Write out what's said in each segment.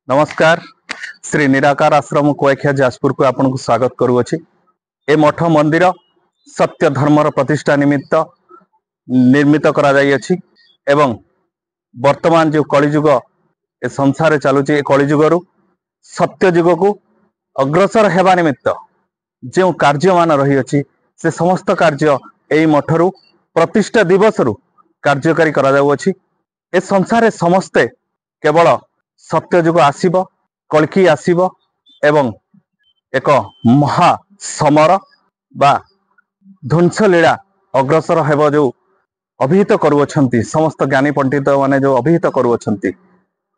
नमस्कार। श्री निराकार आश्रम कुआखिया जाजपुर को आपन को स्वागत करुअछि। ए मठ मंदिर सत्य धर्मर प्रतिष्ठा निमित्त निर्मित करा जाई अछि एवं वर्तमान जो कलिजुग ए संसार चलुछि ए कलिजुगरु सत्य जुग को अग्रसर हेबा निमित्त जो कार्य मान रही अछि से समस्त कार्य एई मठरु प्रतिष्ठा दिवस रु कार्यकारी करा जाउ अछि। ए संसार समस्ते केवल सत्य जुग आसीब, कल्की आसीब एवं एक महा समर बा ध्वंस लीला अग्रसर हेब जो अभिहित करुअछंती समस्त ज्ञानी पंडित माने जो अभिहित करुअछंती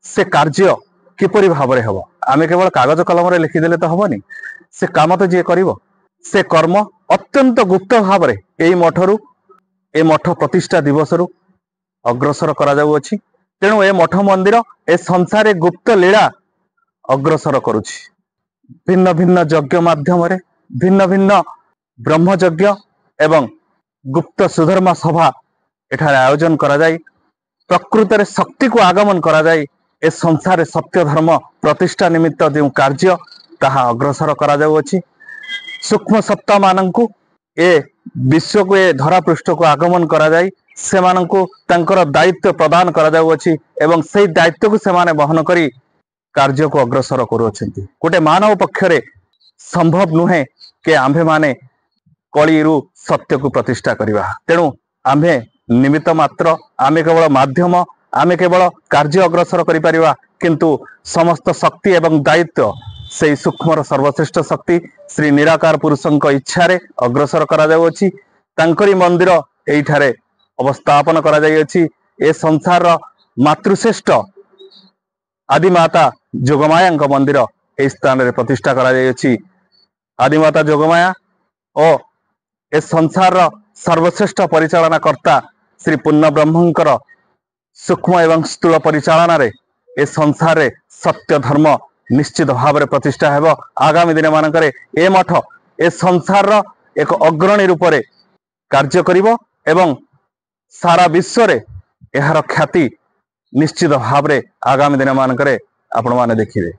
से कार्य किपरि भाबरे हेब। आमे केवल कागज कलम रे लिखिदेले तो हबनी, से काम तो जे करिवो से कर्म अत्यंत गुप्त भाबरे एई मठरु ए मठ प्रतिष्ठा दिवस रु अग्रसर करा जाउ अछि। तेणु ए मठ मंदिर ए संसारे गुप्त लीला अग्रसर करुछि। भिन्न भिन्न यज्ञ माध्यम रे भिन्न भिन्न ब्रह्म यज्ञ एवं गुप्त सुधर्मा सभा एठारे आयोजन करा जाई प्रकृत रे शक्ति को आगमन करा जाई ए संसारे सत्य धर्म प्रतिष्ठा निमित्त जो कार्य ताहा अग्रसर करा जाउ अछि। सूक्ष्म सत्ता मानंकु ए विश्व को ए धरा पृष्ठ को आगमन करा जाई सेमानंकु तांकर दायित्व प्रदान करा जाउ अछि एवं सेई दायित्व को सेमाने बहन करी कार्य को अग्रसर करुछंती। गोटे मानव पक्षरे संभव नुहे के आम्भे माने कलिरु सत्य को प्रतिष्ठा करिवा। तेणु आम्भे निमित्त मात्र, आमे केवल माध्यम, आमे केवल कार्य अग्रसर करि परिवा, किंतु समस्त शक्ति एवं दायित्व से सूक्ष्मर सर्वश्रेष्ठ शक्ति श्री निराकार पुरुषंक इच्छा रे अग्रसर करा जाउ अछि। तांकरी मंदिर एइठारे अवस्थापन करा जाई अछि। ए संसार मातृश्रेष्ठ आदिमाता जोगमाया मंदिर ए स्थान रे प्रतिष्ठा करा जाई अछि। आदिमाता जोगमाया ओ ए संसार सर्वश्रेष्ठ परिचालना कर्ता श्री पूर्ण ब्रह्मंकर सूक्ष्म एवं स्थूल परिचालना रे ए संसार रे सत्य धर्म निश्चित भाव रे प्रतिष्ठा हेबो। आगामी दिन मानकरे ए मठ ए संसार रो एक अग्रणी रूप रे कार्य करिवो एवं सारा विश्व रे एहार ख्याति निश्चित भाव रे आगामी दिन मानकरे आपण माने देखिबे।